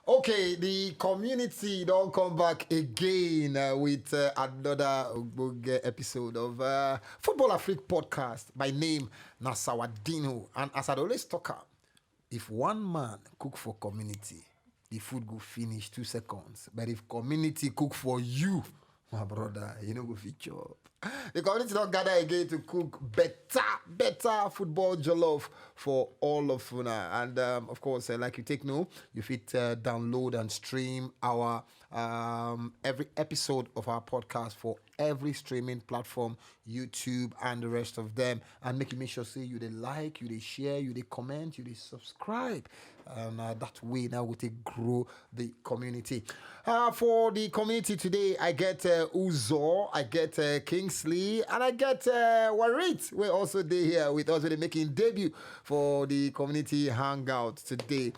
Okay, the community don't come back again with another episode of Football Afrik Podcast. My name na Sawadinho, and as I always talk about, if one man cook for community, the food go finish 2 seconds. But if community cook for you, my brother, you know go fit chop. The community don't gather again to cook better football jollof for all of una. And of course, like you take note, you fit download and stream our every episode of our podcast for every streaming platform, YouTube and the rest of them. And make sure say you they like, you they share, you they comment, you they subscribe. And that way now we take grow the community. For the community today, I get Uzo, I get Kingsley, and I get Warit. We're also there here with us. We're making debut for the community hangout today.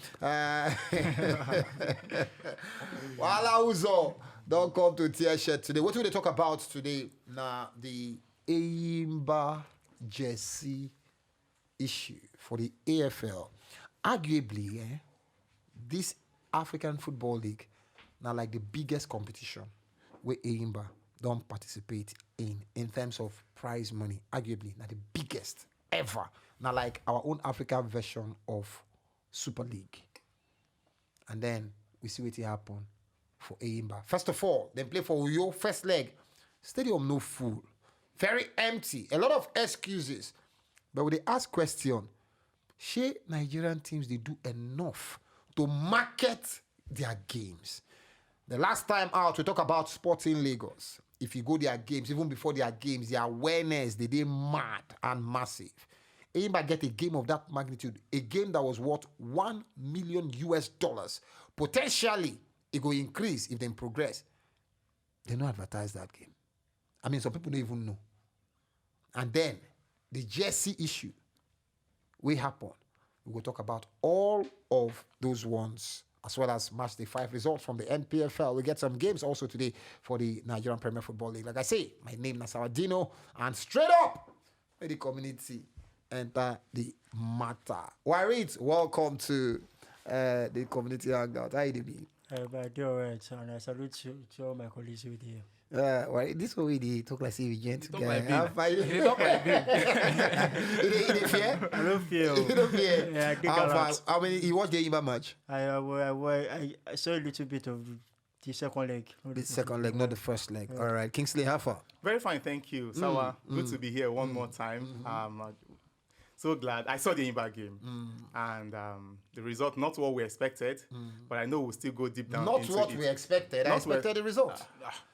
Wala Uzo, don't come to tear shed today. What will they talk about today? Now the Enyimba jersey issue for the AFL. Arguably, this African Football League now like the biggest competition where Enyimba don't participate in terms of prize money. Arguably, now the biggest ever. Now like our own African version of Super League. And then we see what happen for Enyimba. First of all, they play for your first leg. Stadium no full. Very empty. A lot of excuses. But when they ask question, shey Nigerian teams they do enough to market their games. The last time out we talk about Sporting Lagos. If you go their games, even before their games, their awareness they mad and massive. Enyimba get a game of that magnitude, a game that was worth $1 million. Potentially, it will increase if they progress. They don't advertise that game. I mean, some people don't even know. And then the jersey issue will happen. We will talk about all of those ones, as well as match day 5 results from the NPFL. We get some games also today for the Nigerian Premier Football League. Like I say, my name is Sawadinho, and straight up, may the community enter the matter. Warit, welcome to the community hangout. How you doing? But all right, and I salute to all my colleagues with you. This way they talk like say we gent guy. They talk like big. You fear? I don't feel. You don't fear? Yeah, I think a lot. How many you watch the Enyimba match? I saw a little bit of the second leg. The second leg, not the first leg. All right, Kingsley, how far? Very fine, thank you. Sawa, good to be here one more time. So glad. I saw the Enyimba game. And the result, not what we expected, but I know we'll still go deep down Not into what it. we expected. I expected the result.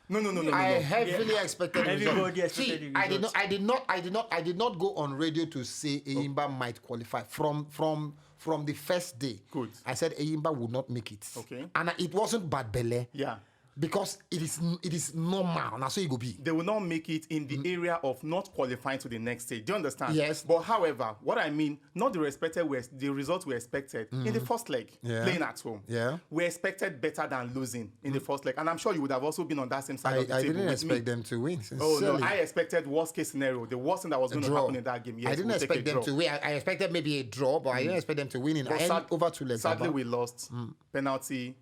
No. I heavily expected the result. Everybody expected See, the result. I did not go on radio to say Enyimba might qualify from the first day. Good. I said Enyimba would not make it. Okay. And it wasn't bad belly. Yeah. Because it is normal. Now so you go be. They will not make it in the area of not qualifying to the next stage. Do you understand? Yes. But however, what I mean, not the results we expected in the first leg, playing at home. Yeah. We expected better than losing in the first leg. And I'm sure you would have also been on that same side of the I table didn't with expect me. them to win. Oh, no. Sincerely. I expected worst case scenario. The worst thing that was going to Draw. happen in that game. Yes, I didn't we'll take expect a them draw. to win. I expected maybe a draw, but I didn't expect them to win in over 2 legs. Sadly, we lost. Penalty,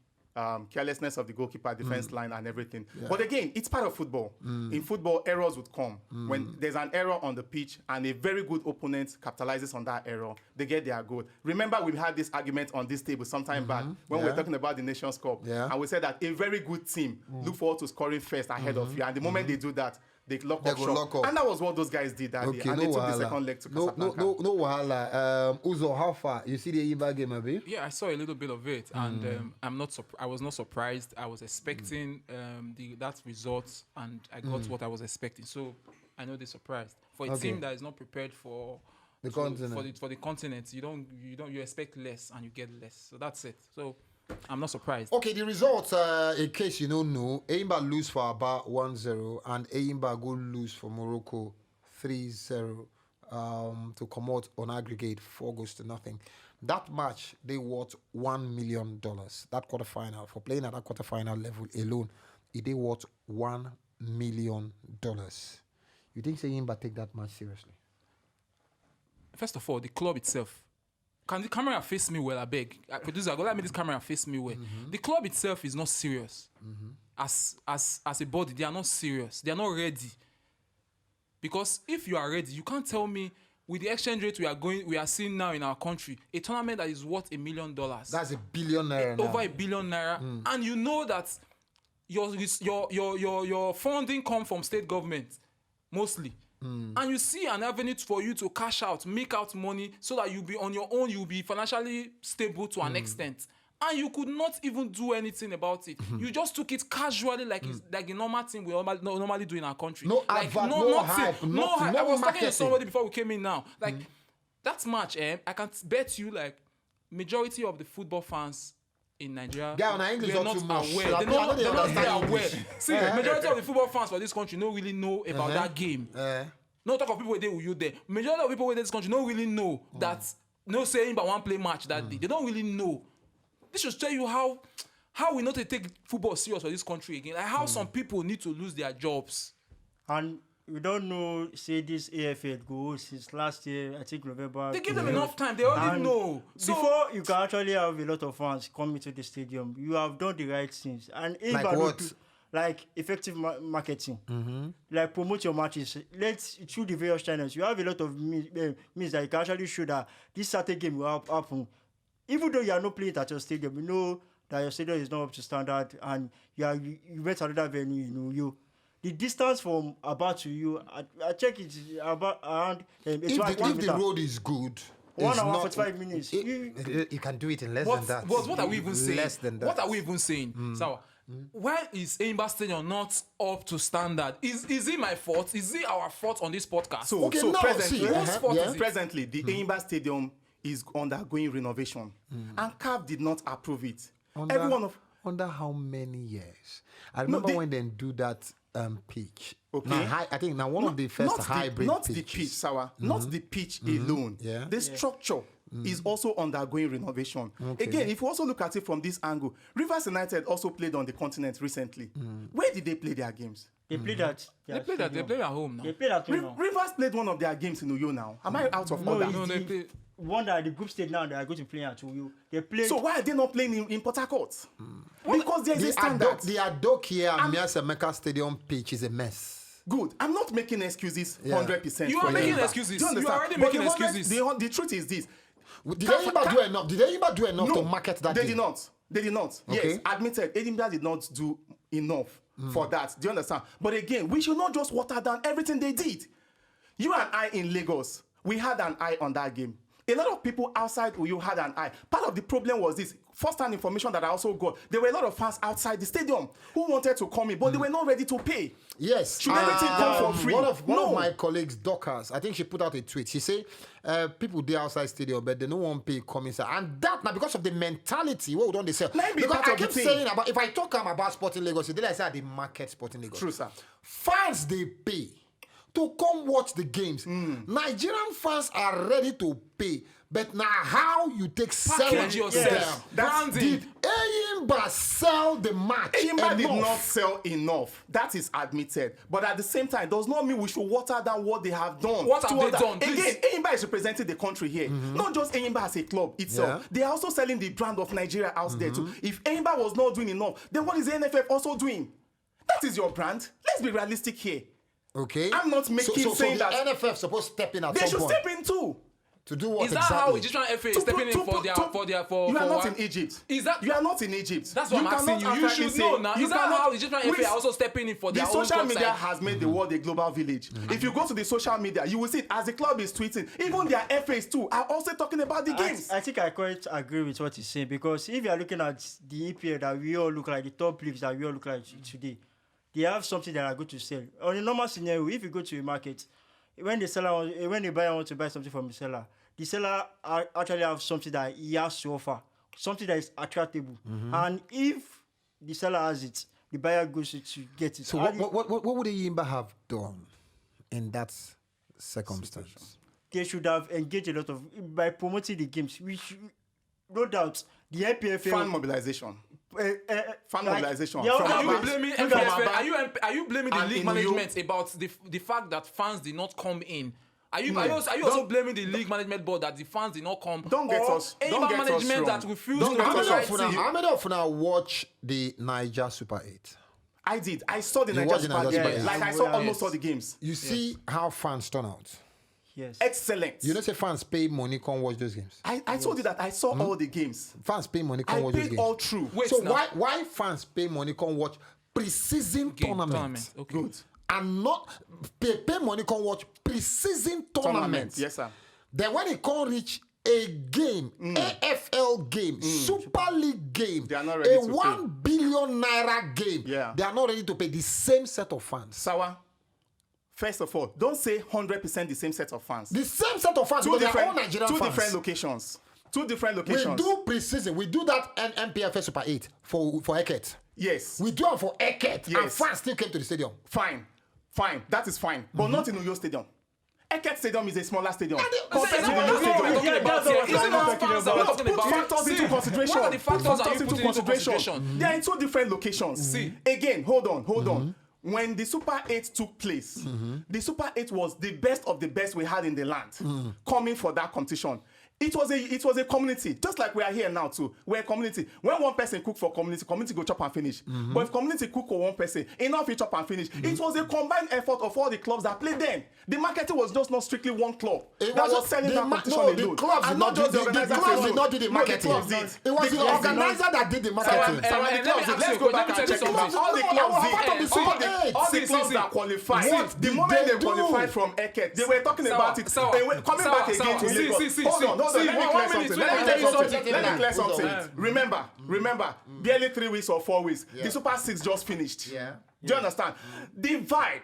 carelessness of the goalkeeper, defense line, and everything. Yeah. But again, it's part of football. In football, errors would come. When there's an error on the pitch and a very good opponent capitalizes on that error, they get their goal. Remember, we had this argument on this table sometime back when we were talking about the Nations Cup. Yeah. And we said that a very good team look forward to scoring first ahead of you. And the moment they do that, they lock up shop. And that was what those guys did that day. And they took the second leg to Casablanca. No wahala. Uzo, how far? You see the Enyimba game, Abi? Yeah, I saw a little bit of it, and I was not surprised. I was expecting that result, and I got what I was expecting. So I know they're surprised. For a team that is not prepared for the continent, for the continent, you expect less and you get less. So that's it. So I'm not surprised. Okay, the results, in case you don't know, Enyimba lose for about 1-0 and Enyimba go lose for Morocco 3-0 to come out on aggregate 4-0. That match, they worth $1 million. That quarterfinal, for playing at that quarterfinal level alone, it worth $1 million. You think Enyimba take that match seriously? First of all, the club itself can the camera face me well? I beg. Producer, go let me this camera face me well. The club itself is not serious. As a body, they are not serious. They are not ready. Because if you are ready, you can't tell me with the exchange rate we are seeing now in our country, a tournament that is worth $1 million. That's $1 billion now. Over $1 billion naira. And you know that your funding come from state government mostly. And you see an avenue for you to cash out, make out money so that you'll be on your own, you'll be financially stable to an extent. And you could not even do anything about it. You just took it casually like it's like a normal thing we normally do in our country. No like, advert, no hype, no hype. I was talking to marketing. somebody before we came in now. Like, that match, I can bet you, like, majority of the football fans in Nigeria, Yeah, on English they're not not too much. aware. I They're don't not understand really aware. English. See, majority of the football fans for this country don't really know about that game. No talk of people where they will you there. Majority of people in this country don't really know that no saying but one play match that day. They don't really know. This should tell you how we not take football serious for this country again. Like how some people need to lose their jobs. And we don't know, say this AFL go since last year, I think November. They give them enough time. They already know. So Before you can actually have a lot of fans coming to the stadium, you have done the right things. And if Like I don't what? do- like effective marketing, like promote your matches. Let's through the various channels. You have a lot of means that you can actually show that this certain game will happen. Even though you are not playing it at your stadium, you know that your stadium is not up to standard, and you went to another venue. The distance from about to you, I check it about around. If the road is good, 1 it's hour not- 45 minutes. You can do it in less what, than that. what are we even saying? Less than that. What are we even saying? So, why is Enyimba Stadium not up to standard? Is it my fault? Is it our fault on this podcast? So, Okay, so now, presently, see, Whose fault is it? presently, the Enyimba Stadium is undergoing renovation, and CAF did not approve it. Every one of Under how many years? I remember they- when they do that pitch. Okay. Now, I think now one of the first hybrid not pitches. the pitch, Sawa, not the pitch alone. Yeah. The structure is also undergoing renovation. Again, if you also look at it from this angle, Rivers United also played on the continent recently. Where did they play their games? They play that. They play that. They play at home now. They play that now. Rivers played one of their games in Uyo now. Am I out of No, order? it's No, they the play. one that the group stage now they are going to play at Uyo. They play. So why are they not playing in Port Harcourt? Because there is a standard. The Adokia and Miasemeka Stadium pitch is a mess. Good. I'm not making excuses 100%. You for are making Enyimba. excuses. Do you You understand? are already But making the honest- excuses. The truth is this. Did Enyimba do enough? Did Enyimba do enough to market that they game? did not. They did not. Okay. Yes, admitted. Enyimba did not do enough for that. Do you understand? But again, we should not just water down everything they did. You and I in Lagos, we had an eye on that game. A lot of people outside Uyo had an eye. Part of the problem was this. First-hand information that I also got, there were a lot of fans outside the stadium who wanted to come in, but they were not ready to pay. Yes. Should everything come for free? One of No. my colleagues, Dorcas, I think she put out a tweet. She said, people there outside stadium, but they no one pay come inside. And that now because of the mentality, what don't they sell? Let me be Because part I of the keep thing. saying about, if I talk about Sporting Lagos, they like say the market Sporting Lagos. True, sir. Fans, they pay to come watch the games. Nigerian fans are ready to pay. But now how you take sell Package them? yourself. Branding. Did Enyimba sell the match Enyimba did enough? not sell enough. That is admitted. But at the same time, does not mean we should water down what they have done. What have towards they that. done? Please. Again, Enyimba is representing the country here. Not just Enyimba as a club itself. Yeah. They are also selling the brand of Nigeria out there too. If Enyimba was not doing enough, then what is the NFF also doing? That is your brand. Let's be realistic here. Okay. I'm not making so saying the that NFF supposed to step in at they some should point step in too. to do what Is that exactly? how Egyptian FA is stepping in for their You are not what? in Egypt. Is that- you are not in Egypt? That's what I'm asking you. You should know now. Is that how Egyptian FA are also stepping in for The their own social club media side? has made the world a global village. If you go to the social media, you will see it as the club is tweeting. Even their FAs too are also talking about the games. I think I quite agree with what he's saying, because if you are looking at the EPL that we all look like, the top leagues that we all look like today, they have something that are good to sell. On a normal scenario, if you go to a market, when the buyer wants to buy something from the seller actually have something that he has to offer, something that is attractable. And if the seller has it, the buyer goes to get it. So what would Enyimba have done in that circumstance? They should have engaged a lot of by promoting the games. No doubt, the NPFL Fan mobilization. Fan mobilization. yeah, From Are you Abba- blaming from NPFL? Abba- Are you blaming the and league in management about the fact that fans did not come in Are you also blaming the league management board that the fans did not come? Don't get us management wrong. that refused Don't to get us right wrong. How many of you now watch the Niger Super 8? I did. I saw the watched Niger the Super Niger Super Eight. Eight. Like I saw almost all the games. You see how fans turn out. Yes. Excellent. You know, say fans pay money, come watch those games. I told you that I saw all the games. Fans pay money, come I watch those paid games. all through. Wait, So now. why fans pay money, come watch pre-season tournaments? Okay. Good. And not pay money, come watch pre-season tournaments. Yes, sir. Then when it can reach a game, AFL game, Super League game, They are not ready a to pay. 1 billion naira game, Yeah. they are not ready to pay the same set of fans. Sawa, first of all, don't say 100% the same set of fans. The same set of fans, because they are all Nigerian fans. different locations. Two different We locations. do pre-season. We do that NPFL Super 8 for Eket. Yes. We do it for Eket, and Yes. fans still came to the stadium. Fine. That is fine. But not in Uyo Stadium. Eket Stadium is a smaller stadium. Compared to the Uyo Stadium. Put factors into consideration. What are the factors Put that factors you put into into consideration. consideration? They are in two different locations. See. Again, hold on. When the Super 8 took place, the Super 8 was the best of the best we had in the land coming for that competition. It was a community, just like we are here now too. We're a community. When one person cook for community go chop and finish. But if community cook for one person, enough chop and finish. It was a combined effort of all the clubs that played then. The marketing was just not strictly one club that was selling that competition alone. The clubs did And not do just the organizers clubs alone. did not do the No, marketing. the clubs did. It was the clubs did. organizer that did the marketing. Sawa, let the me clubs ask did. you Let's go a back question. and check it Let me out. tell All the you clubs something. did. Part of the Super All the 8. clubs See. that qualified. What The did moment they they do? qualified from Eket, they were talking about it. They were coming back again to Lagos. Hold on. Let me clear something. Let me clear something. Remember, barely 3 weeks or 4 weeks. The Super 6 just finished. Yeah. Do you understand? The vibe,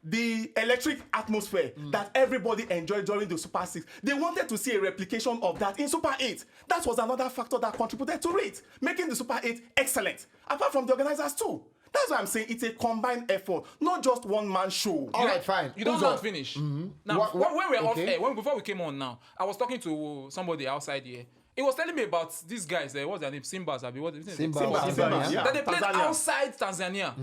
the electric atmosphere that everybody enjoyed during the Super 6, they wanted to see a replication of that in Super 8. That was another factor that contributed to it, making the Super 8 excellent, apart from the organizers too. That's why I'm saying it's a combined effort, not just one man show. All right, fine. You don't Who's let up? finish. Now, What- when we're okay. off air, before we came on now, I was talking to somebody outside here. He was telling me about these guys. What's their name? Simbas. What is it? Simba. Yeah. That they played Tanzania. outside Tanzania,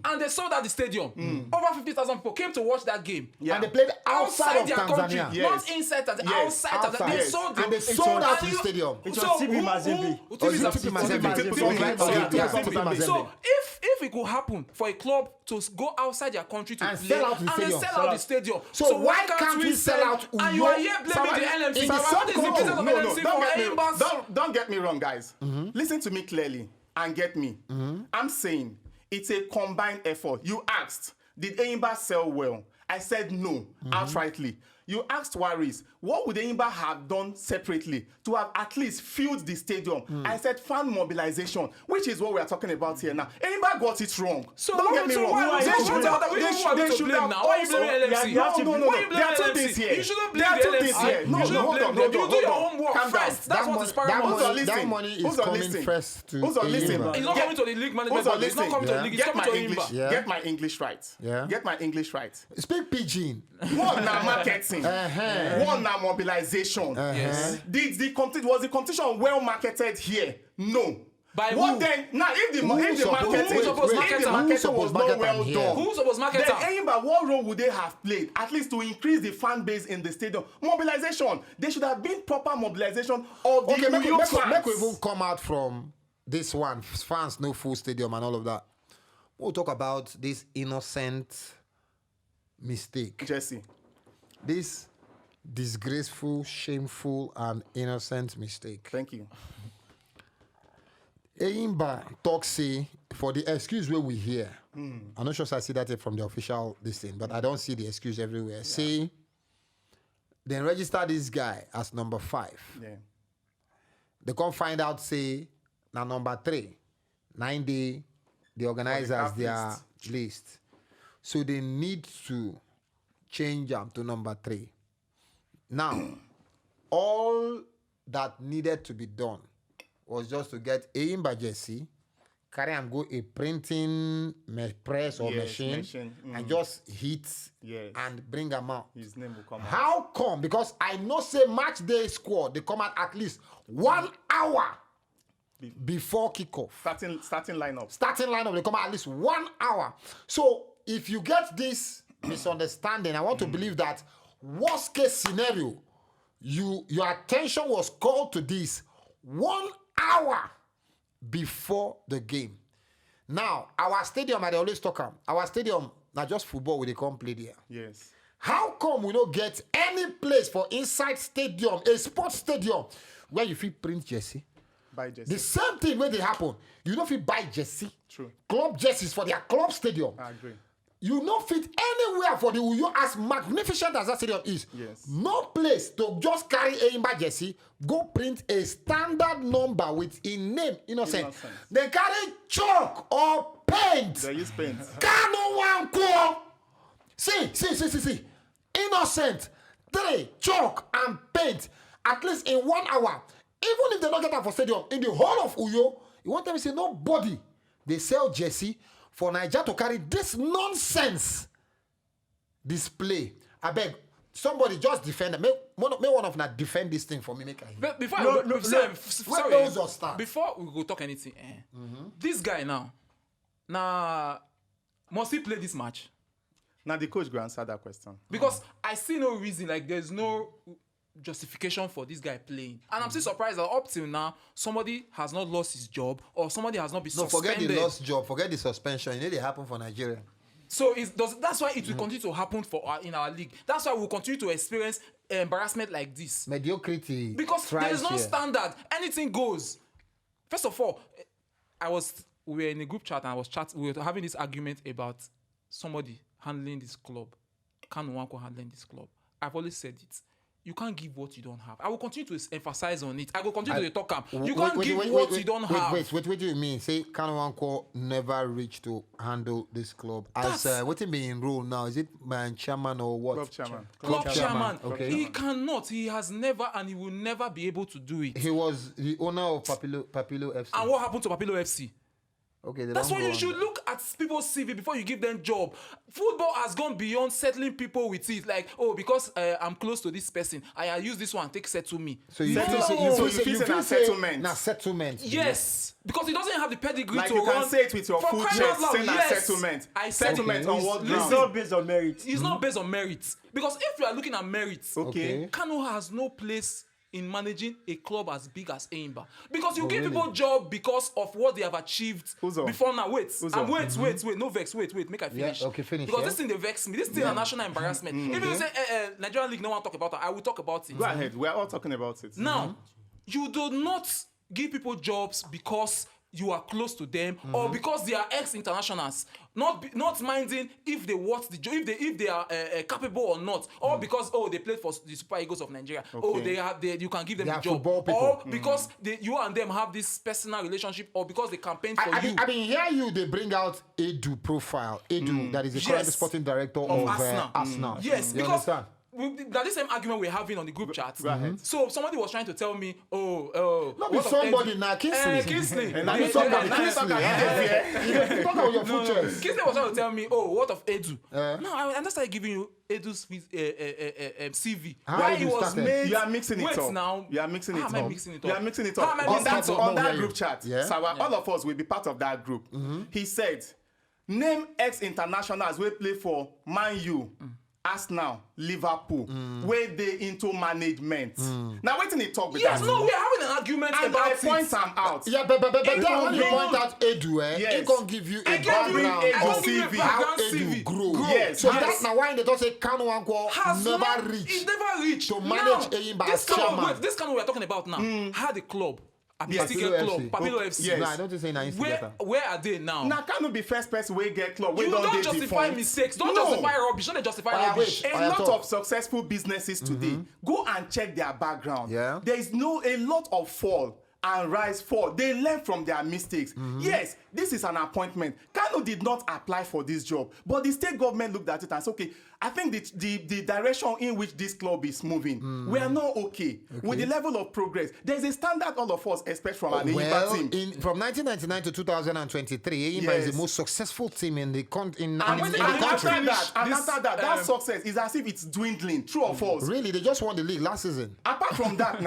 and they sold at the stadium. Over 50,000 people came to watch that game. Yeah. And they played outside of their Tanzania. country, Yes. not inside Tanzania. Yes. Outside Tanzania, they Yes. sold And they it. sold out And the stadium. It was TB Mazembe. Oh, is it TB Mazembe? TB Okay, Mazembe. yeah, TB TB Mazembe. Mazembe. So if it could happen for a club to go outside their country to And play sell out the and stadium. then sell out the stadium, So why can't we sell out And you are Uyo? here blaming the NMC. in the What is the same business goal? of No, NMC for Enyimba's? don't get me wrong, guys. Listen to me clearly and get me. I'm saying it's a combined effort. You asked, did Enyimba sell well? I said no, outrightly. You asked Waris, what would Enyimba have done separately to have at least filled the stadium? I said fan mobilization, which is what we are talking about here now. Enyimba got it wrong. So don't get me wrong. why They are should have- you they should blame have now? Why are you also- blaming LMC? You have to- No. Why you There are blaming two LMC? things here. You shouldn't There blame are the two things LMC. here. No, You shouldn't hold blame on. them. You do your Hold on. homework Calm down. first. That's what is paramount. that money is coming first to Enyimba. It's not coming to the league management board. It's not coming to the league. It's Get coming my to English. Enyimba. Yeah. Get my English right. Yeah. Get my English right. Speak pidgin. One now marketing. One now mobilization. Yes. Was the competition well marketed here? No. By what who? then? Now, if the Who marketing, supposed- if supposed the market am? marketing Who was supposed not market well am here? done, Who supposed market then am? Enyimba, what role would they have played? At least to increase the fan base in the stadium. Mobilization. There should have been proper mobilization of the Okay, make Uyo fans. we even come out from this one. Fans, no full stadium and all of that. We'll talk about this innocent mistake. Jesse. This disgraceful, shameful, and innocent mistake. Thank you. Enyimba talk say for the excuse where we hear. I'm not sure if I see that from the official listing, but I don't see the excuse everywhere. Say, then register this guy as number 5. Yeah. They can't find out, say, now number 3. 9 day, the organizers half their list. So they need to change them to number 3. Now, all that needed to be done was just to get Enyimba jersey, carry and go a printing press or Yes, machine, and just hit Yes. and bring them out. His name will come out. How come? Because I know say match day squad, they come out at least 1 hour before kickoff. Starting lineup. Starting lineup, they come out at least 1 hour. So if you get this misunderstanding, I want to believe that worst case scenario, your attention was called to this 1 hour before the game. Now, our stadium, I dey always talk am, our stadium, not just football, we dey come play there. Yes. How come we don't get any place for inside stadium, a sports stadium, where you fit print jersey? Buy jersey. The same thing when they happen. You don't fit buy jersey. True. Club jerseys for their club stadium. I agree. You don't fit anywhere for the Uyo, as magnificent as that stadium is. Yes. No place to just carry Enyimba jersey, go print a standard number with a name, innocent. They carry chalk or paint. They use paint. Kanu Nwankwo. See. Innocent. 3, chalk and paint. At least in 1 hour. Even if they don't get that for stadium, in the whole of Uyo, you want them to say nobody. They sell jersey for Nigeria to carry this nonsense display. I beg, somebody just defend it. May one of them defend this thing for me. Make I hear. But before before we go talk anything, this guy now, must he play this match? Now the coach go answer that question. Because I see no reason, like there's no justification for this guy playing. And I'm still surprised that up till now, somebody has not lost his job or somebody has not been suspended. Forget the lost job, forget the suspension. You know they happen for Nigeria. So that's why it will continue to happen in our league. That's why we'll continue to experience embarrassment like this. Mediocrity. Because there is no standard. Anything goes. First of all, we were in a group chat and we were having this argument about somebody handling this club. Kanu Nwankwo handling this club. I've always said it. You can't give what you don't have. I will continue to emphasize on it. I will continue to talk up. You can't give what you don't have. What do you mean? Say Kanu Nwankwo never reached to handle this club. As what it mean role now? Is it chairman or what? Club chairman. Club chairman. Okay. He cannot. He has never and he will never be able to do it. He was the owner of Papilo FC. And what happened to Papilo FC? Okay, that's why you should look at people's CV before you give them job. Football has gone beyond settling people with it. Like, because I'm close to this person, I use this one, settle me. So you feel settlement. Na settlement. Yes, because he doesn't have the pedigree like to you run. Can say it with your full chest. Say settlement. Settlement on what ground? It's not based on merit. It's not based on merit. Because if you are looking at merit, okay. Kanu has no place in managing a club as big as Enyimba. Because you give people job because of what they have achieved before now. Wait. No vex. Wait. Make I finish. Yeah, okay, finish. Because this thing they vex me. This thing is a national embarrassment. If you say Nigerian League, no one talk about it, I will talk about it. Go ahead. We are all talking about it. Now, you do not give people jobs because you are close to them or because they are ex-internationals. Not minding if they watch the job, if they are capable or not, or because they played for the Super Eagles of Nigeria. Okay. You can give them a job, or because you and them have this personal relationship, or because they campaign for you. I mean, here they bring out Edu profile. Edu, that is the current sporting director of Arsenal. Yes, you because understand? That the same argument we're having on the group chat. So somebody was trying to tell me, not be somebody now, Kingsley. Kingsley. Not be somebody, Kingsley. You talk about your futures. Kingsley was trying to tell me, what of Edu? No, I started giving you Edu's CV. Why he was made. You are mixing it up. Now. You are mixing it up. How am I mixing it up? You are mixing it up. On that group chat, all of us will be part of that group. He said, name ex-internationals will play for Man U. Arsenal, Liverpool, where they into management. Now, wait till they talk with that. Yes, no, we're having an argument and about I point them out. Yeah, but when you point out Edu, he can't give you a background of CV. How Edu grow. Yes. So that's now why they don't say Kanu Nwankwo never reached. He never reached to manage Enyimba as chairman. This kind of we're talking about now. Had a club. Papilo FC. Yes. No, I don't say nice. Where are they now? Now Kanu be first person we get club. You don't justify mistakes. Don't justify rubbish. Don't justify rubbish. A lot of successful businesses today go and check their background. Yeah. There is a lot of fall and rise fall. They learn from their mistakes. Yes, this is an appointment. Kanu did not apply for this job, but the state government looked at it and said, okay, I think the direction in which this club is moving, we are not okay with the level of progress. There's a standard all of us expect from an Enyimba team. From 1999 to 2023, Enyimba is the most successful team in the country. And after that, that success is as if it's dwindling. True or false? Really, they just won the league last season. Apart from that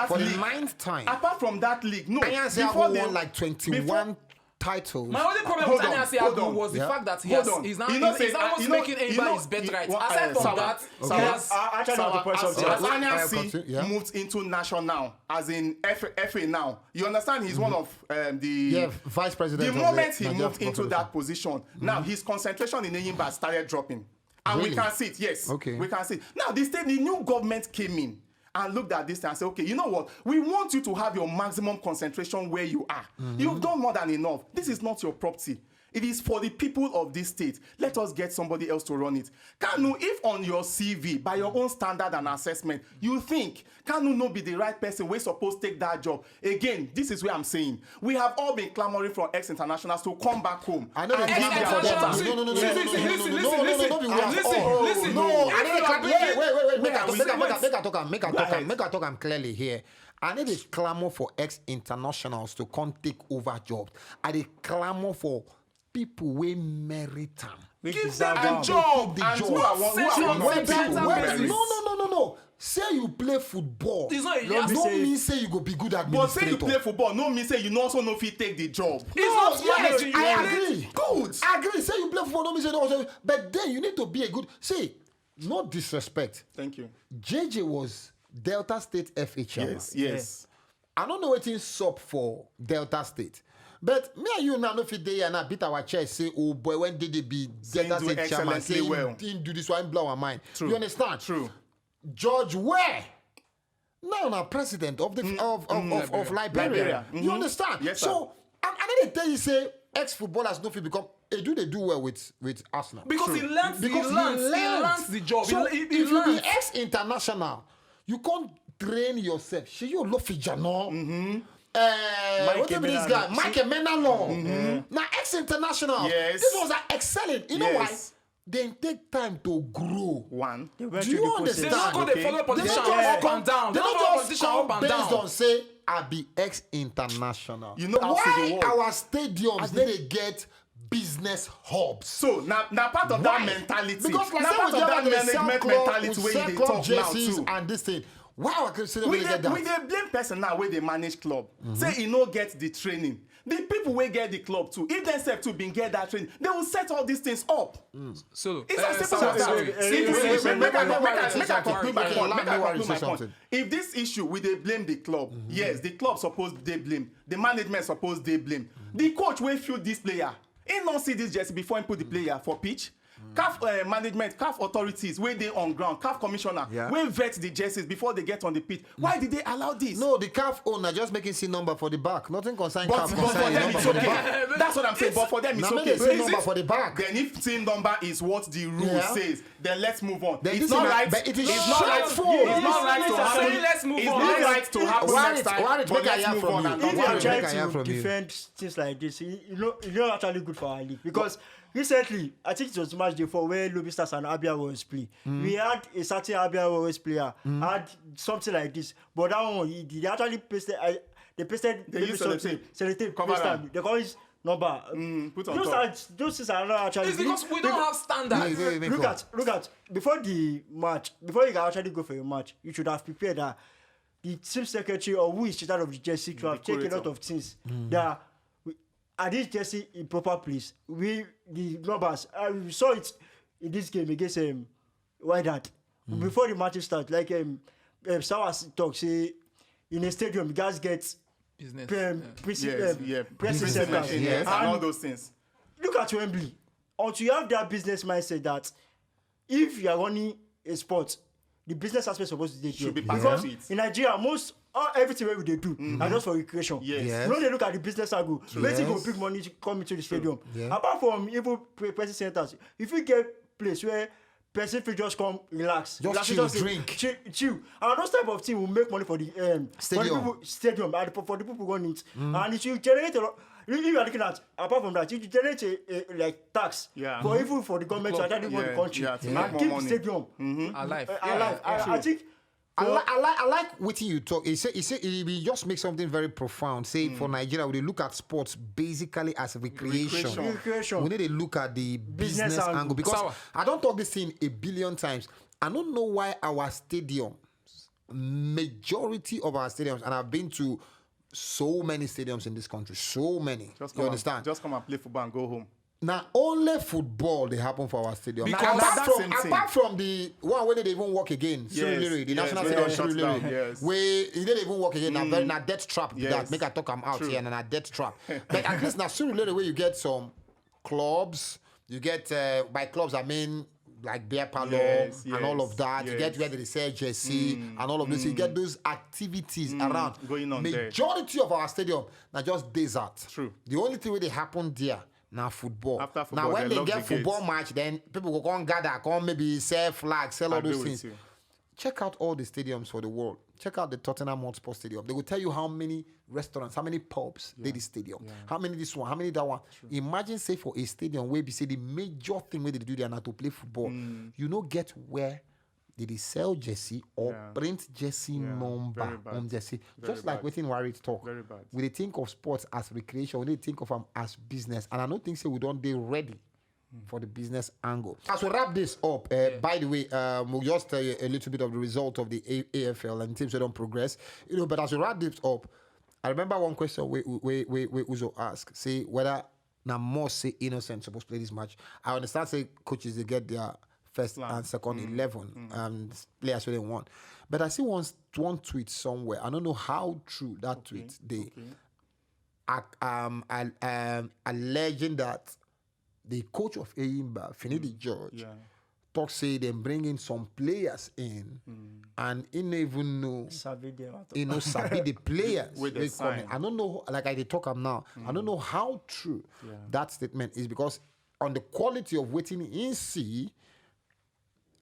for league, the 9th time. Apart from that league, no. Before they won like 21 titles. My only problem Hold with on, Anyasi hold Agu on. was the Yeah. fact that Hold on. he's now You know, he's almost making Enyimba his bet right. Aside from that, he has I actually want to point something as out. Anyasi Yeah. moved into national, as in FA now, you understand he's one of the Vice president. the of moment he Nigerian moved into Football that position, now his concentration in Enyimba started dropping. And Really? we can see it, yes. Okay. We can see it. Now, the new government came in and looked at this and said, okay, you know what? We want you to have your maximum concentration where you are. You've done more than enough. This is not your property. It is for the people of this state. Let us get somebody else to run it. Kanu, if on your CV, by your own standard and assessment, you think Kanu no be the right person, we're supposed to take that job. Again, this is where I'm saying. We have all been clamoring for ex-internationals to come back home. I know and they give clamor their for them. quota. Make I talk am clearly here. I need a clamor for ex-internationals to come take over jobs. I dey clamor for people wey merit am. Give them a job. The And job. who are one When people people- who when- merit? No. Say you play football. It's not- no say- mean say you go be good But administrator. say you play football, no mean say you also no fit take the job. I agree. Good. I agree. Say you play football, no mean say no. But then you need to be a good. See, no disrespect. Thank you. JJ was Delta State FA chairman. Yes. I don't know what is sup for Delta State. But me and you now no fit there and I beat our chest say, oh boy, when did they be Saying Delta do State chairman? excellently Say well. you didn't do this one, blow our mind. True. You understand? True. George Ware. Now president of the of Liberia. Liberia. You understand? Yes, sir. So and then they tell you say ex-footballers no fit become they do well with Arsenal. because he learns Because he learns the job. So he if you be learns. ex-international, you can't train yourself. She you love Fijano. What be this guy? Emenalo. Mike Emenalo. Now ex-international. Yes. This was excelling. You know why? Yes. They take time to grow. One. They went Do through you the process. They understand? don't go they follow They position don't just up and down. They They don't don't follow just position come up and based down. on say I be ex-international. You know how to why the world. our stadiums they get business hubs? So now part of that mentality. Because like now say part we of that get sell management club, mentality we where sell they club talk now jerseys too. and this thing. Why our Christian We get that? dey blame person now where they manage club. Say he no get the training. The people will get the club too. If themselves too been get that training, they will set all these things up. So It's as simple as that. sorry. Make I conclude my point. Make I Sorry. conclude my point. If this issue we dey blame the club, yes, the club suppose they blame. The management suppose they blame. The coach wey field this player, he not see this jersey before he put the player for pitch. CAF management, CAF authorities, where they on ground, CAF commissioner, where vet the jerseys before they get on the pitch. Why did they allow this? No, the CAF owner just making C number for the back. Nothing concern But CAF for concern them number it's for the back. okay. That's what I'm saying. But for them it's Now okay. make they say number for the back. Then if team number is what the rule Yeah. says, then let's move on. Then It's this not is right. but it is It's not right. shameful. It's not right to Listen, happen. let's move It's on. not right to happen Warren, next time. Warren, But make I let's hear move from on you. and If talk you Warren, are about make trying I hear to from you. defend things like this, you know actually good for our league. Because recently, I think it was match day 4 where Lobby Stars and Abia Warriors play. We had a certain Abia Warriors player had something like this, but that one they actually pasted. They pasted. They used sellotape. Cover am. They call his number. Put on top. Those things are not actually. It's because we don't have standards. Look at before the match, before you can actually go for your match, you should have prepared that the team secretary or who is in charge of the jersey to have taken a lot of things that are this jersey in proper place. The numbers we saw it in this game against Wydad before the match start. Like Sawa talk say in a stadium, you guys get Business. pressing centers. Yes, and all those things. Look at Wembley. Until you have that business mindset that if you are running a sport, the business aspect is supposed to take Should be care. part Because of it. in Nigeria, everything we they do are just for recreation. Yes. You know, they look at the business angle. Let's Yes. go big money to come into the stadium. Yeah. Apart from even pressing centers, if you get place where person fit just come relax, chill, say, drink. chill, and those type of thing will make money for the Stadium. stadium and for the people running it, and it will generate a lot. If you are looking at apart from that, it will generate a like tax for even for the government to actually run the country to and make more keep money. the stadium Alive. alive. I think. I like what you talk. He said he just make something very profound. Say for Nigeria, we look at sports basically as recreation. Recreation. We need to look at the business angle. angle because Sawa. I don't talk this thing a billion times. I don't know why our stadiums, majority of our stadiums, and I've been to so many stadiums in this country. So many. You understand? Just come and play football and go home. Now, only football they happen for our stadium. Because Now, that's apart from the one where they even work again, the national stadium, where he didn't even work again. Now, death trap. That make I talk I'm out here and a death trap. But at least now, Surulere where you get some clubs. You get by clubs I mean like beer parlor and all of that. You get where they sell jersey and all of this. You get those activities around. Going on Majority of our stadium now just desert. True. The only thing where they happen there. Now football. After football. Now when they get football match, then people will come gather, come maybe sell flags, sell all those things. Check out all the stadiums for the world. Check out the Tottenham Hotspur Stadium. They will tell you how many restaurants, how many pubs they this stadium, how many this one, how many that one. True. Imagine say for a stadium where we say the major thing where they do there now to play football, you know get where they sell jersey or print jersey number on jersey. Just like waiting worried talk. Very bad. We think of sports as recreation, we think of them as business. And I don't think so we don't be ready for the business angle. As we wrap this up, by the way, we'll just tell you a little bit of the result of the AFL and teams that don't progress. But as we wrap this up, I remember one question we Uzo asked, say whether now more say Innocent supposed to play this match. I understand say coaches they get their first and second 11 and players who they want. But I see one tweet somewhere. I don't know how true that tweet they alleging that the coach of Enyimba, Finidi George, talk say them bringing some players in and he never even know sabi the players they coming. I don't know, like I talk up now. I don't know how true that statement is because on the quality of waiting in see.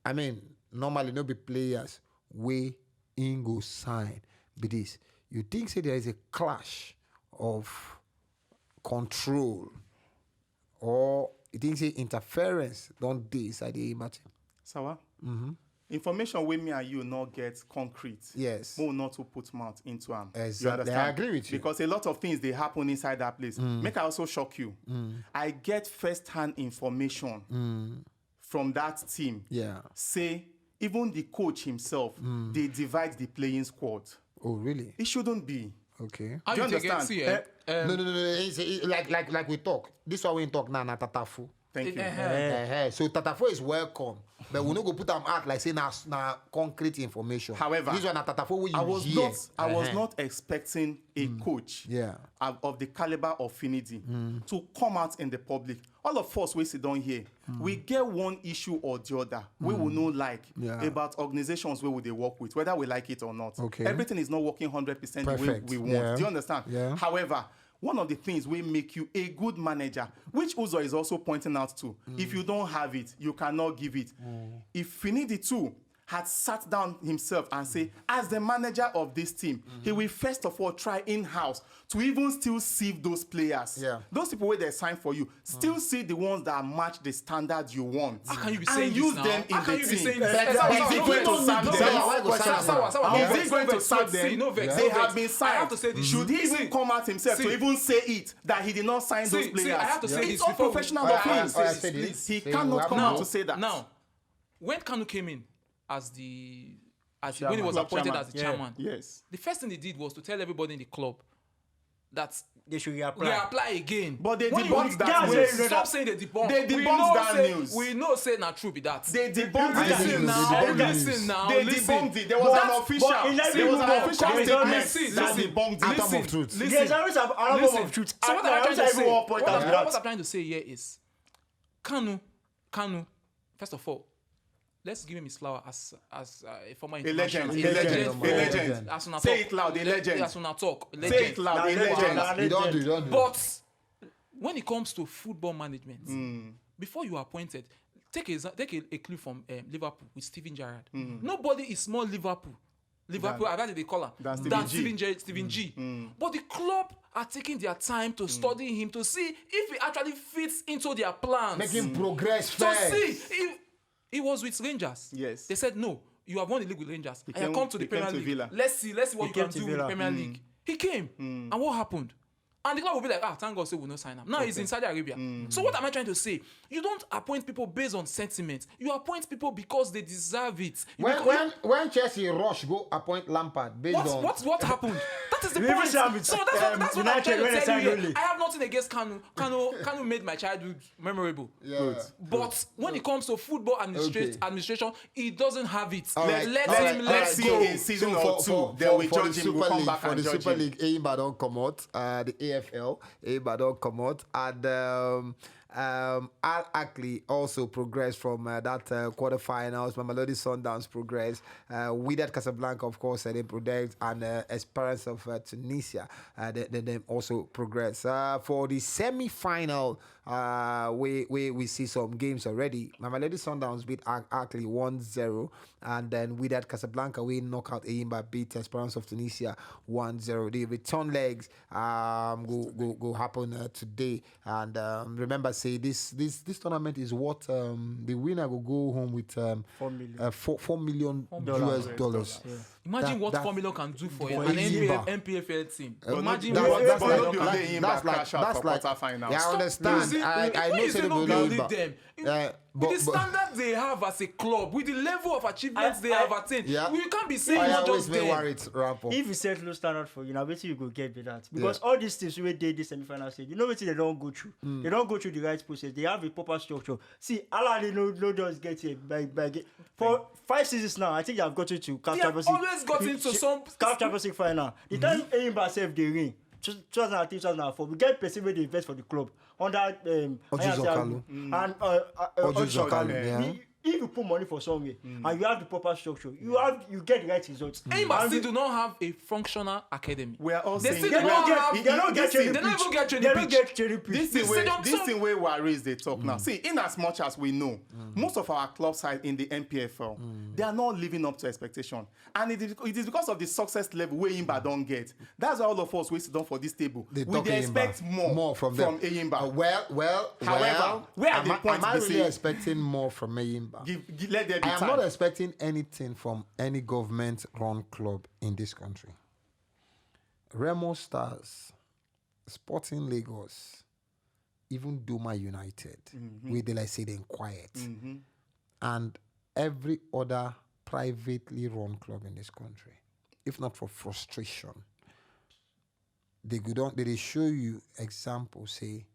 I mean, normally no be players way in go sign be this. You think say there is a clash of control or you think say interference don't decide the matter? Sawa? Information with me and you not get concrete. Yes. More not to put mouth into them. Exactly. I agree with you. Because a lot of things they happen inside that place. Make I also shock you. I get first-hand information from that team. Say even the coach himself, they divide the playing squad. Oh, really? It shouldn't be. Okay. How Do you you take understand? it? See, No. Like we talk. This is why we talk now. Tatafu. Thank you. So Tatafu is welcome, but we no go put them out like say na concrete information. However, this one na Tatafu we I was not expecting a coach of the caliber of Finidi to come out in the public. All of us we sit down here, we get one issue or the other. We will know about organizations where they work with, whether we like it or not. Okay. Everything is not working 100% the way we want. Do you understand? Yeah. However, one of the things will make you a good manager, which Uzo is also pointing out to. If you don't have it, you cannot give it. If Finidi too had sat down himself and say, as the manager of this team, he will first of all try in-house to even still sieve those players. Those people where they sign for you, still see the ones that match the standard you want. How can you be and saying use this them now? in How the can you be team. saying Is this? he going to sack them? Is he going to sack them? They have been signed. I have to say this. Should he even come out himself to even say it that he did not sign those players? I have to say it's this unprofessional of him. He cannot come out to say that. Now, when Kanu came in as when he was appointed as the chairman, the first thing he did was to tell everybody in the club that they should reapply again. But they debunked that news. Stop saying they debunked. They debunked that news. We know say not true be that. They debunked that news. Listen now. They debunked it. There was an official statement that debunked it. Atom of truth. There's always an atom of truth. So what I'm trying to say here is, Kanu, first of all, let's give him his flower as a former international. A legend. Say it loud, a legend. As soon as talk. Say it loud, a legend. You don't do. But when it comes to football management, before you are appointed, take a clue from Liverpool with Steven Gerrard. Nobody is more Liverpool, I rather they call him than Steven G. But the club are taking their time to study him to see if he actually fits into their plans. Make him progress to fast. see if he was with Rangers. Yes. They said no. You have won the league with Rangers. And you come to the Premier League. Villa. Let's see what you can do with the Premier League. He came. And what happened? And the club will be like, thank God, so we'll not sign him. Now he's in Saudi Arabia. So what am I trying to say? You don't appoint people based on sentiment. You appoint people because they deserve it. When Chelsea rush go appoint Lampard based on what happened? That is the We even point. saw it, So that's what I'm United trying when to they tell you signed here. Ole. I have nothing against Kanu. Kanu made my childhood memorable. Yeah. But when it comes to football administration, he doesn't have it. Alright, Let's see in season or two. Then we judge him. We'll come back for and the judge Super him. League. Enyimba don't come out. The AFL. Enyimba don't come out. And Al Akli also progressed from that quarterfinals. Mamelodi Sundowns progressed. Wydad Casablanca, of course, they progressed, and Esperance of Tunisia, they also progressed. For the semi-final, we see some games already. Mamelodi Sundowns beat Akli 1-0, and then Wydad Casablanca we knock out Enyimba, beat Esperance of Tunisia 1-0. The return legs go happen today, and remember, say this tournament is what the winner will go home with $4 million US dollars. Yeah. Imagine what 4 million can do for an Enyimba. NPFL team. But Imagine that's what like that's like quarterfinals. yeah, I understand. I know say they go Enyimba. With the standards they have as a club, with the level of achievements they have attained, Yeah. we can't be saying I not always just been them. worried, Rampo. If you set low standard for you, now wait till you go get with that. Because all these teams we did this semi-final stage, you know what they don't go through. They don't go through the right process. They have a proper structure. See, Allah they no just get here by for 5 seasons now. I think they have gotten to CAF They have Champions League. always gotten to some CAF Champions League final. The time Enyimba save the ring. 2003, 2004, we get person where they invest for the club under Ojuzokalu. and Ojuzokalu, yeah. If you put money for somewhere and you have the proper structure, you get the right results. Enyimba still do not have a functional academy. We are all They saying still don't have. They don't get training They don't even get They training don't pitch. get training pitch. this thing where worries they talk now. See, in as much as we know, most of our club side in the NPFL, they are not living up to expectation, and it is because of the success level where Enyimba don't get. That's why all of us we sit down for this table. They We talk dey expect Enyimba. more from them. Enyimba. However, where are the points am I they really say? expecting more from Enyimba? Let there be I am time. not expecting anything from any government-run club in this country. Remo Stars, Sporting Lagos, even Duma United, where they like say they're quiet, and every other privately run club in this country, if not for frustration, they show you examples, say,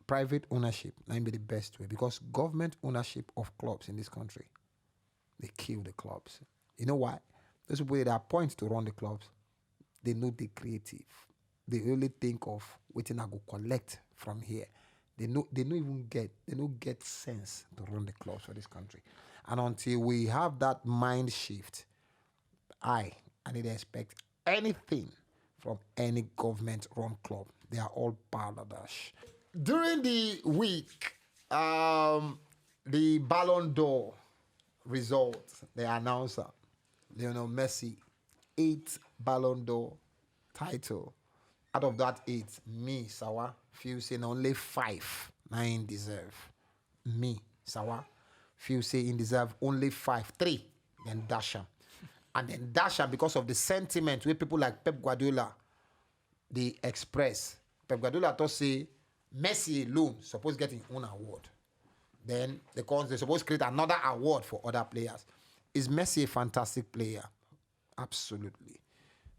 private ownership might be the best way, because government ownership of clubs in this country, they kill the clubs. You know why? Those people that appoint to run the clubs, they know the creative. They only think of waiting I go collect from here. They don't get sense to run the clubs for this country. And until we have that mind shift, I need to expect anything from any government-run club. They are all balderdash. During the week, the Ballon d'Or results, the announcer, Lionel Messi, 8 Ballon d'Or title. Out of that 8, me, Sawa, feel saying only 5 I deserve. Me, Sawa, feel saying deserve only 5. 3, then Dasha. And then Dasha, because of the sentiment where people like Pep Guardiola, they express. Pep Guardiola thought say, Messi alone supposed getting own award. Then they're supposed to create another award for other players. Is Messi a fantastic player? Absolutely.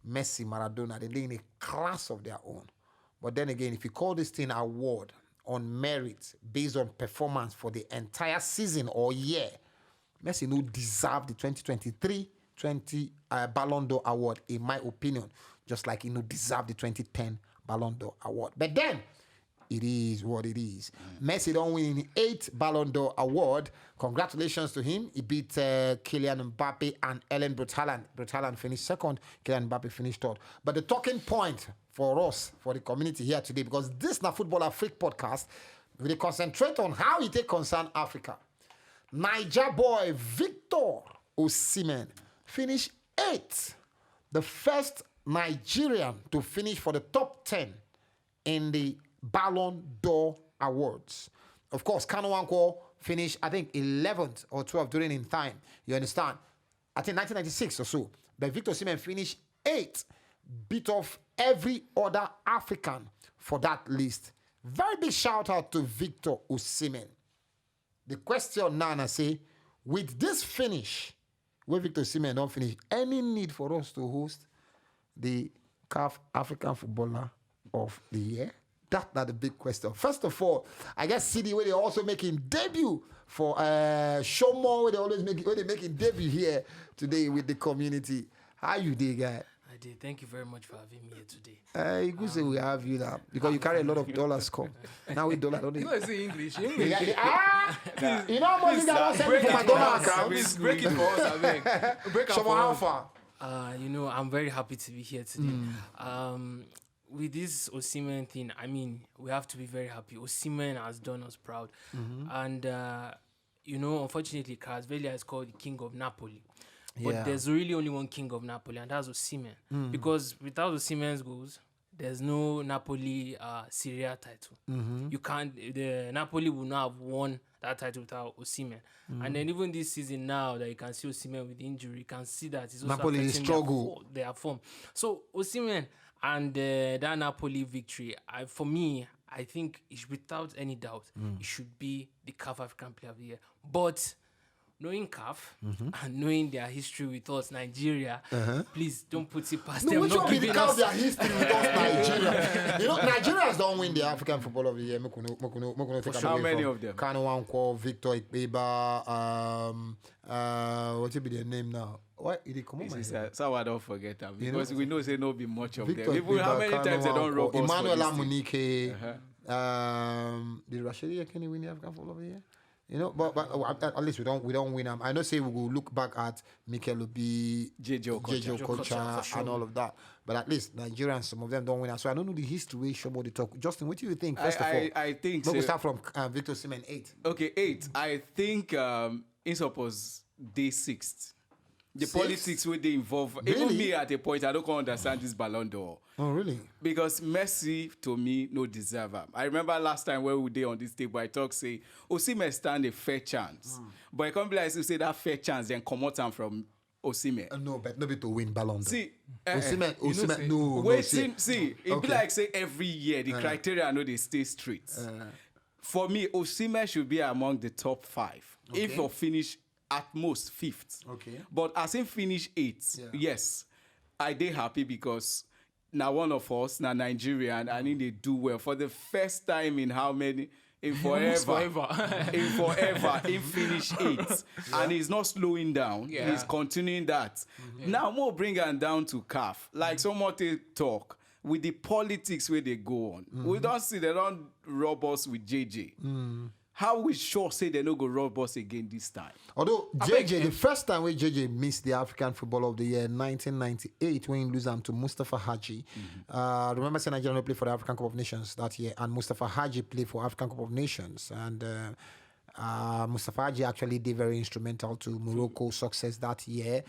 Messi, Maradona, they're in a class of their own. But then again, if you call this thing award on merit based on performance for the entire season or year, Messi no deserve the 2023 Ballon d'Or award, in my opinion, just like he no deserve the 2010 Ballon d'Or award. But then, it is what it is. Messi don't win the 8th Ballon d'Or award. Congratulations to him. He beat Kylian Mbappe and Erling Brutaland. Brutaland finished second. Kylian Mbappe finished third. But the talking point for us, for the community here today, because this is the Football Afrik Podcast, we concentrate on how it take concern Africa. Niger boy Victor Osimhen finished 8th. The first Nigerian to finish for the top 10 in the Ballon d'Or Awards. Of course, Kanu Nwankwo finished, I think, 11th or 12th during in time. You understand? I think 1996 or so. But Victor Osimhen finished 8th. beat off every other African for that list. Very big shout out to Victor Osimhen. The question now, I say, with this finish, where Victor Osimhen don't finish, any need for us to host the CAF African Footballer of the Year? That's not the big question. First of all, I guess CD, where they also making debut for Shomo, where they always making debut here today with the community. How you did, guy? I did. Thank you very much for having me here today. You could say we have you now because you carry a lot of dollars. Come now with dollar, don't you? No, it's English. You know how much you got to send me for my dollar account? Please break it for us, I think. Break it Shomo, for how us. far? I'm very happy to be here today. With this Osimhen thing, I mean, we have to be very happy. Osimhen has done us proud. And, unfortunately, Kvaratskhelia is called the king of Napoli. But there's really only one king of Napoli, and that's Osimhen. Because without Osimhen's goals, there's no Napoli Serie A title. You can't. The Napoli will not have won that title without Osimhen. And then even this season now that you can see Osimhen with injury, you can see that it's also Napoli struggle. Their form. So Osimhen and that Napoli victory, for me, I think without any doubt, it should be the CAF African Player of the Year. But knowing CAF and knowing their history with us, Nigeria, please don't put it past them. Which Not one be the giving count us their history with us, Nigeria? Nigerians don't win the African Football of the Year. How many of them? Kanu Nwankwo, Victor Osimhen, what will be their name now? What did it come on? So I don't forget them because we know say no be much of Victor them. Even how many Kanu times they don't Nwankwo, rob us Emmanuel for this thing? Amunike, did Rashidi Yekini win the African Football of the Year? But at least we don't win them. I know say we will look back at Mikel Obi, JJ Okocha, and all of that. But at least Nigerians, some of them don't win. So I don't know the history. Somebody talk. Justin, what do you think? First of all, I think we so. start from Victor Osimhen 8. Okay, 8. I think in suppose day 6th. The Six? politics where they involve. Really? Even me at a point, I don't understand this Ballon d'Or. Oh, really? Because Messi, to me, no deserve him. I remember last time when we were on this table, I talk say, Osimhen stand a fair chance. But I can't be like to say that fair chance, then come out from Osimhen. No, but nobody to win Ballon d'Or. See, Osimhen, no. Wait, see. see, it Okay. be like say every year the criteria I know they stay straight. For me, Osimhen should be among the top 5. If you finish at most 5th. Okay. But as in finish 8th, yes, I dey happy because now one of us, now Nigerian, and in they do well for the first time in how many. In forever. In finish 8th. And he's not slowing down. Yeah. He's continuing that. Now, more bring him down to CAF. Like someone they talk with the politics where they go on. We don't see they don't rob us with JJ. How we sure say they no go rob us again this time? Although JJ, the first time when JJ missed the African Football of the Year in 1998 when he lose to Mustafa Hadji. Remember saying Nigeria played for the African Cup of Nations that year, and Mustafa Hadji played for African Cup of Nations. And Mustafa Hadji actually did very instrumental to Morocco's success that year,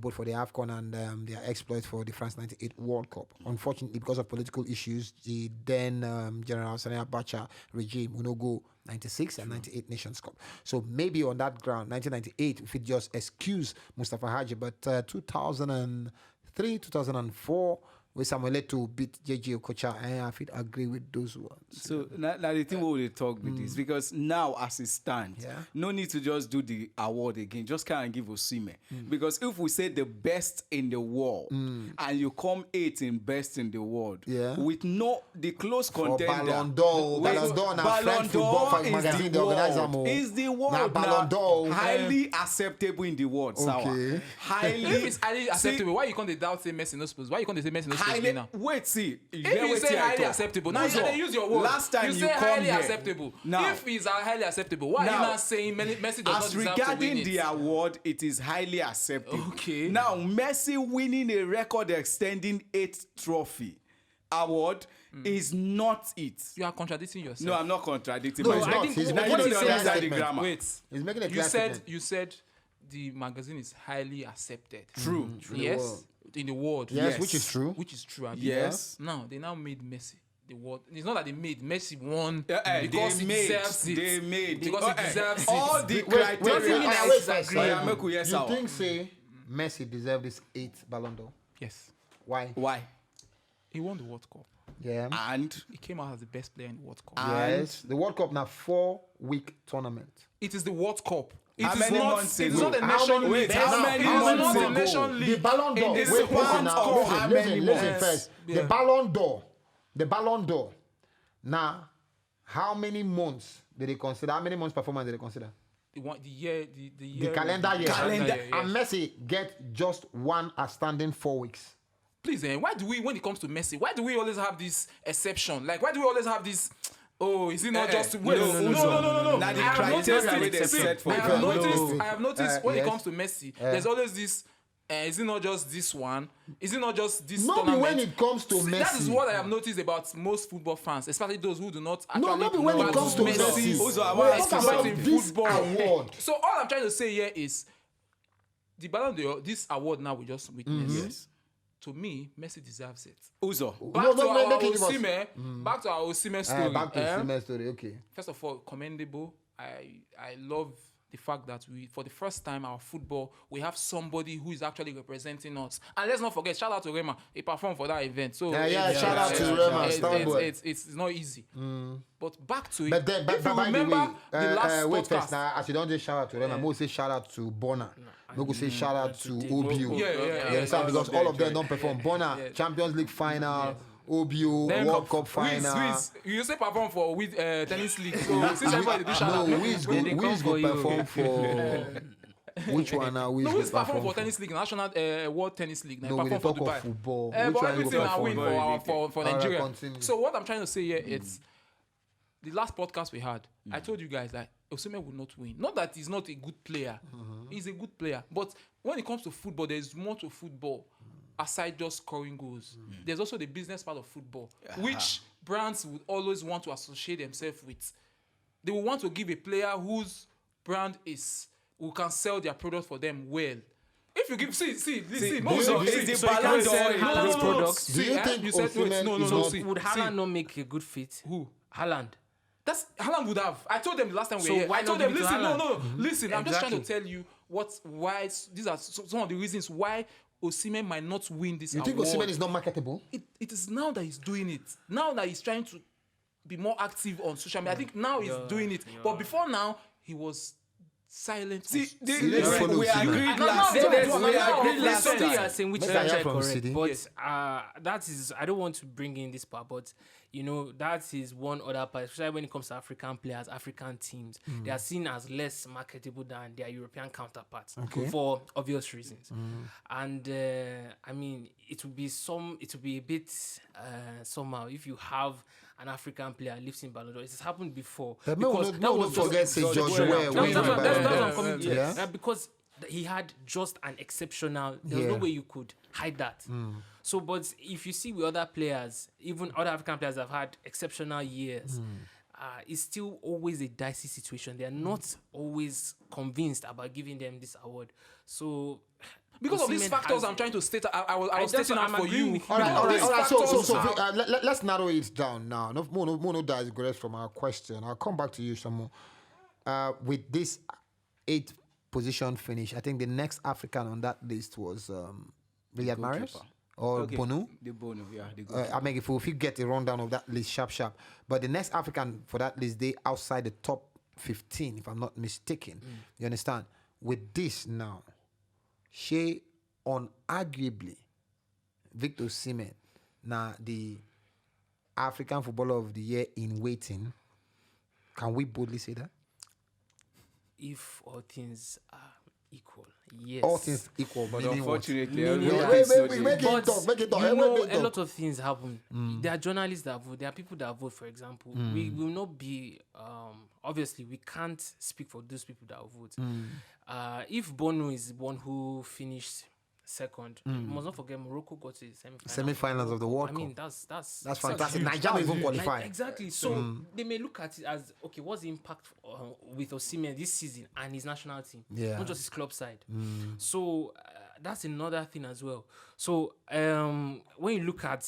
both for the AFCON and their exploits for the France 98 World Cup. Unfortunately, because of political issues, the then General Sani Abacha regime will not go 96 and 98 Nations Cup. So maybe on that ground, 1998, if it just excuse Mustafa Hadji, but 2003, 2004, with Samuel Eto'o beat JJ Okocha, I feel agree with those ones. So now the thing we will talk with this because now as it stands, no need to just do the award again. Just can't give Osimhen because if we say the best in the world and you come 8th in best in the world, with no the close contender, Ballon d'Or, now French football magazine, the organizer is the world now Ballon d'Or highly acceptable in the world. Okay. Highly. If it's highly acceptable, why you can't doubt say Messi no supposed? Why you can't say Messi no supposed to be now? Wait, see. If you say highly acceptable, now you use your word. Last time you say come highly here. acceptable. Now, if it's highly acceptable, why are you not saying Messi does not as deserve to win regarding it? the award, it is highly acceptable. Okay. Now, Messi winning a record-extending 8th trophy award is not it. You are contradicting yourself. No, I'm not contradicting No, myself. he's not. think He's what making what a he's clear saying is that statement. grammar. Wait. He's making a You clear said statement. you said the magazine is highly accepted. True. Yes. In the world. Yes, which is true. Which is true. Abi? Yes. Now they now made Messi the world. It's not that they made Messi won they because he made. deserves it. They made. Because he deserves it. all the Wait, criteria. wait, first. Yeah, make we You yes out. think say Messi deserve this 8th Ballon d'Or? Yes. Why? Why? He won the World Cup. Yeah. And He came out as the best player in the World Cup. Yes. The World Cup now 4-week tournament. It is the World Cup. It How is many not. months It is ago? not a How nation many- league. wait, how many It is months not a ago? nation The league. Ballon d'Or. It is Wait, a World listen now. Cup. How Listen, many listen months? first. Yeah. The Ballon d'Or. The Ballon d'Or. Now, how many months did they consider? How many months performance did they consider? The year. The The year. calendar year. Calendar, And Messi get just one outstanding 4 weeks. Please, why do we, when it comes to Messi, why do we always have this exception? Like, why do we always have this? Oh, is it not just wait? No. Now the I have criteria noticed wey it. they See, set for I have No. noticed when yes. it comes to Messi, there's always this. Is it not just this one? Is it not just this Not be tournament? when it comes to See, that is Messi. what I have noticed about most football fans, especially those who do not actually No, not be when know it comes to Messi. Also, I We're want talking to about say this football. award. So all I'm trying to say here is the Ballon d'Or, this award now we just witnessed. Yes. To me, Messi deserves it. Uzo. Back No, to no, our make it give us- Osimhen. Back to our Osimhen story. Back to Osimhen story. Okay. First of all, commendable. I love the fact that we, for the first time, our football, we have somebody who is actually representing us. And let's not forget, shout out to Rema. He performed for that event. So Shout out to Rema, star boy. it's not easy. But back to it. But then, if you by the remember way, the last wait podcast, first. Now, as you don't just shout out to them, I'm going to say shout out to Bona. No, go say shout out to OBU. Yeah. You understand? Because all of them don't perform. Bona, Champions League final, OBU, Then World Cup final. Wiz, you say perform for with tennis league. So since everybody do shout out. No, Wiz go perform for which one now? Wiz No, go who's perform perform for tennis league, national World Tennis League. Now No, we dey perform for talk of Dubai. football. But Which one you everything go I win perform? for Alright, Nigeria. continue. So what I'm trying to say here is the last podcast we had, I told you guys that Osimhen would not win. Not that he's not a good player. He's a good player. But when it comes to football, there's more to football aside just scoring goals. There's also the business part of football, which brands would always want to associate themselves with. They will want to give a player whose brand is, who can sell their product for them well. If you give, see, so it's the Ballon d'Or products. Do you think You said wait, Osimhen no, is no, not- see. Would Haaland not make a good fit? Who? Haaland. That's Haaland would have. I told them the last time we So were here. why I told not them, give it to listen, no, Haaland? listen. I'm just trying to Exactly. tell you why these are some of the reasons why Osimhen might not win this You think award. Osimhen is not marketable? It is now that he's doing it. Now that he's trying to be more active on social media. I think now he's doing it. But before now, he was silent. See, let's follow we Osimhen. agreed No, last no, time. no, We no, agreed no, last no, Something you time. are saying which is Make I hear actually from correct, City. but Yes. that is, I don't want to bring in this part, but you know, that is one other part, especially when it comes to African players, African teams. They are seen as less marketable than their European counterparts for obvious reasons. And I mean, it would be a bit somehow if you have an African player lifting Ballon d'Or. It has happened before. But Because no, that was just- forget say George That's Weah what winning I'm Ballon coming to. Yeah. Because he had just an exceptional. There was Yeah. no way you could hide that. So, but if you see with other players, even other African players have had exceptional years. It's still always a dicey situation. They are not always convinced about giving them this award. So, Because of these Osimhen factors has- I'm trying to state, I was that's stating what out I'm for agreeing you. with you. All right. Because So, these factors are- let's narrow it down now. No digress from our question. I'll come back to you some more. With this 8th position finish, I think the next African on that list was Riyad Mahrez or Bonu. The Bono, yeah. I mean, if you get a rundown of that list, sharp. But the next African for that list, they outside the top 15, if I'm not mistaken. You understand? With this now, she unarguably Victor Osimhen, now the African Footballer of the Year in waiting. Can we boldly say that? if all things are equal, yes. All things equal, But meaning what? unfortunately, Meaning everyone what? Wait, is so make it talk, make it talk. You Hey, know, make it a talk. lot of things happen. There are journalists that vote. There are people that vote. For example, we will not be. Obviously, we can't speak for those people that vote. If Bono is the one who finished second, you must not forget Morocco got to the Semi-finals of the World I mean, Cup. that's fantastic. huge. Nigeria even Like, qualify. exactly. So they may look at it as okay. What's the impact with Osimhen this season and his national team? Yeah. Not just his club side. So that's another thing as well. So when you look at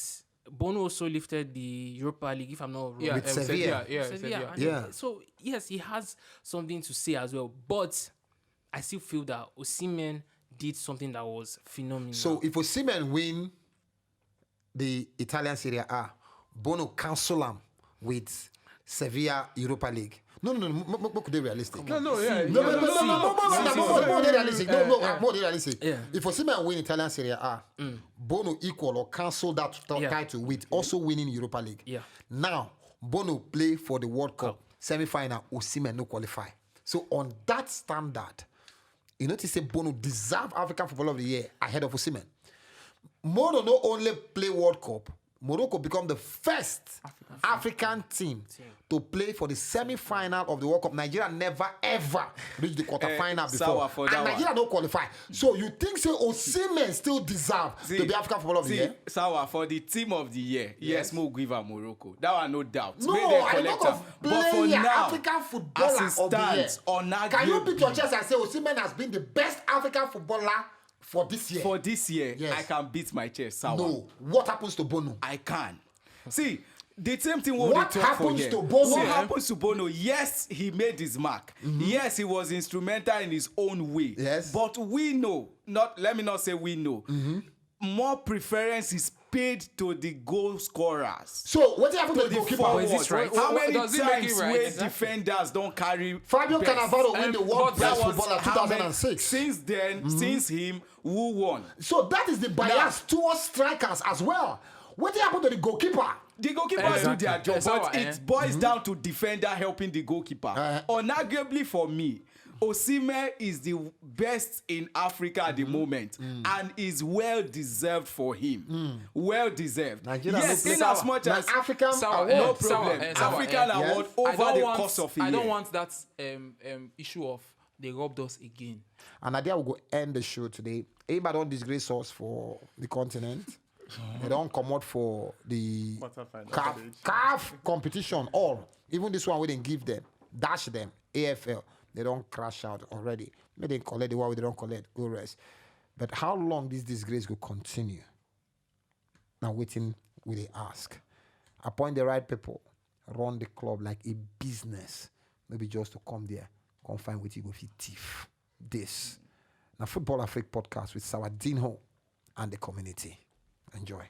Bono also lifted the Europa League, if I'm not wrong. Yeah, With Sevilla. Sevilla. And Yeah. So yes, he has something to say as well, but I still feel that Osimhen did something that was phenomenal. So if Osimhen win the Italian Serie A, Bono cancel him with Sevilla Europa League. No, more realistic. No, More realistic. More realistic. Yeah. If Osimhen win Italian Serie A, Bono equal or cancel that title with also winning Europa League. Yeah. Now, Bono play for the World Cup semi-final, Osimhen no qualify. So on that standard, you notice say Bono deserve African Footballer of the Year ahead of Osimhen. Mono not only play World Cup, Morocco become the first African team to play for the semi-final of the World Cup. Nigeria never ever reached the quarter-final before. And Nigeria don't qualify. So you think so Osimhen still deserve to be African Footballer of the Year? Sawa, for the team of the year, yes, Mo give her Morocco. That one, no doubt. No, I talk of But for player, now, African Footballer as it of the Year. stands, Can you beat your chest and say Osimhen has been the best African footballer for this year? for this year, Yes. I can beat my chest, Sawa. No. What happens to Bono? I can. See, the same thing What they talk for happens here. to Bono? What happens to Bono? Yes, he made his mark. Yes, he was instrumental in his own way. Yes. But we know, let me not say we know, more preference is paid to the goal scorers. So what happened to To the the goalkeeper? forwards. Is this right? How What- many does it make times it right? where Exactly. defenders don't carry Fabio best? Cannavaro win the World but that Best was Footballer how many- 2006. Since then, since him, who won? So that is the bias towards strikers as well. What happened to the goalkeeper? The goalkeepers Exactly. do their job, Yes, but our, it boils down to defender helping the goalkeeper. Unarguably for me, Osimhen is the best in Africa at the moment and is well deserved for him. Well deserved. Nigeria Yes, no in play- as much as African Sawa, award. no Sawa, problem. Sawa, African yes. award over the course of a I don't year. want that issue of they robbed us again. And I will go end the show today. Anybody don't disgrace us for the continent. They don't come out for the Quarterfinal. CAF competition. All. Even this one we didn't give them. Dash them. AFL. They don't crash out already. Maybe they collect the one they don't collect. Go rest. But how long this disgrace will continue? Now waiting will they ask. Appoint the right people. Run the club like a business. Maybe just to come there. Come find what you go fit thief. This. Now Football Afrik Podcast with Sawadinho and the community. Enjoy.